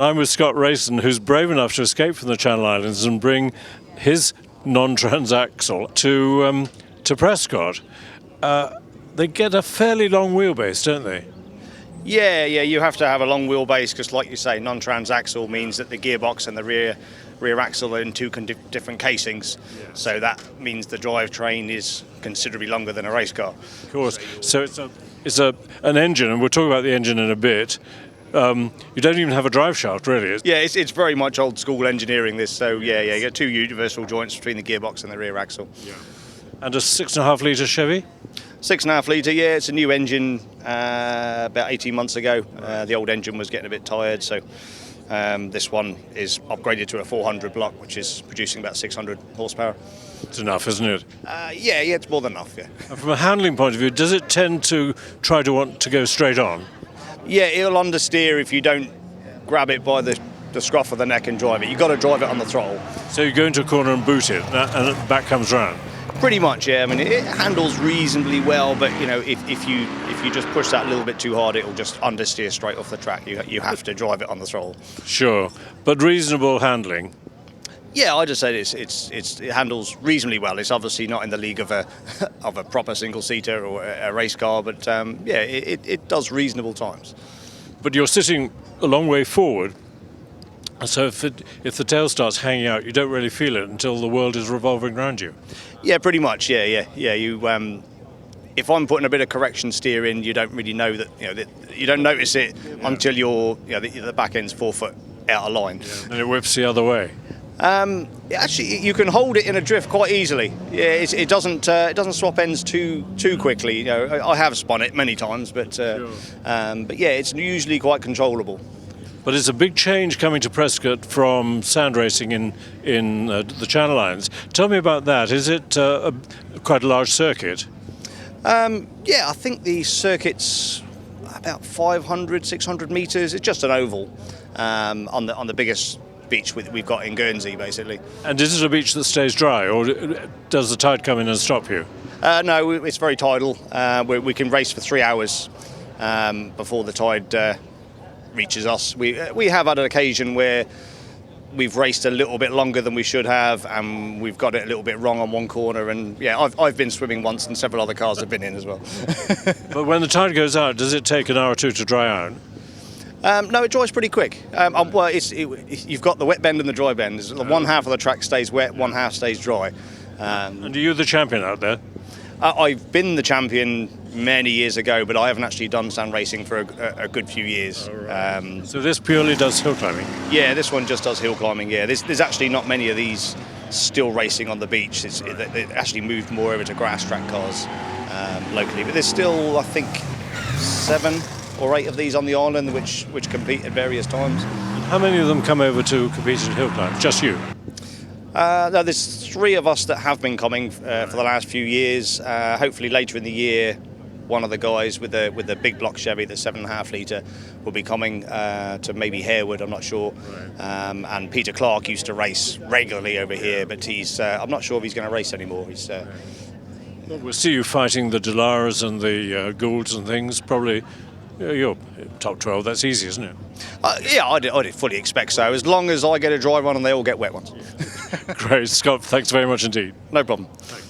I'm with Scott Rayson, who's brave enough to escape from the Channel Islands and bring his non-transaxle to Prescott. They get a fairly long wheelbase, don't they? Yeah, you have to have a long wheelbase because, like you say, non-transaxle means that the gearbox and the rear axle are in two different casings. Yes. So that means the drivetrain is considerably longer than a race car. Of course. So it's an engine, and we'll talk about the engine in a bit. You don't even have a drive shaft, really. It's very much old school engineering, this. So yeah, you get two universal joints between the gearbox and the rear axle. Yeah. And a 6.5 litre Chevy? 6.5 litre, yeah. It's a new engine about 18 months ago. The old engine was getting a bit tired, so this one is upgraded to a 400 block, which is producing about 600 horsepower. It's enough, isn't it? Yeah, it's more than enough, yeah. And from a handling point of view, does it tend to try to want to go straight on? Yeah, it'll understeer if you don't grab it by the scruff of the neck and drive it. You've got to drive it on the throttle. So you go into a corner and boot it, and back comes round? Pretty much, yeah. I mean, it handles reasonably well, but you know, if you just push that a little bit too hard, it'll just understeer straight off the track. You have to drive it on the throttle. Sure, but reasonable handling. Yeah, I just said it handles reasonably well. It's obviously not in the league of a proper single-seater or a race car, but yeah, it does reasonable times. But you're sitting a long way forward, so if the tail starts hanging out, you don't really feel it until the world is revolving around you. Yeah, pretty much. Yeah. You if I'm putting a bit of correction steer in, you don't really know that. You don't notice it until the back end's 4 foot out of line. Yeah, and it whips the other way. Actually, you can hold it in a drift quite easily. Yeah, it doesn't swap ends too quickly. I have spun it many times, but yeah, it's usually quite controllable. But it's a big change coming to Prescott from sand racing in the Channel Islands. Tell me about that. Is it quite a large circuit? Yeah, I think the circuit's about 500, 600 metres. It's just an oval on the biggest beach we've got in Guernsey, basically. And is it a beach that stays dry, or does the tide come in and stop you? No, it's very tidal. We can race for 3 hours before the tide reaches us. We have had an occasion where we've raced a little bit longer than we should have, and we've got it a little bit wrong on one corner. And yeah, I've been swimming once, and several other cars have been in as well. But when the tide goes out, does it take an hour or two to dry out? No, it dries pretty quick. Well, you've got the wet bend and the dry bend. One half of the track stays wet, one half stays dry. And are you the champion out there? I've been the champion many years ago, but I haven't actually done sand racing for a good few years. Right. So this purely does hill climbing? Yeah, this one just does hill climbing, yeah. There's actually not many of these still racing on the beach. It actually moved more over to grass track cars locally. But there's still, I think, 7 or 8 of these on the island which compete at various times. How many of them come over to compete in hill climb? Just you? No, there's 3 of us that have been coming for the last few years. Hopefully later in the year, one of the guys with the big block Chevy, the 7.5 litre, will be coming to maybe Harewood, I'm not sure. Right. And Peter Clark used to race regularly over here, but I'm not sure if he's going to race anymore. Well, we'll see you fighting the Delaras and the Goulds and things, probably. You're top 12, that's easy, isn't it? Yeah, I'd fully expect so, as long as I get a dry run and they all get wet ones. Great, Scott, thanks very much indeed. No problem. Thanks.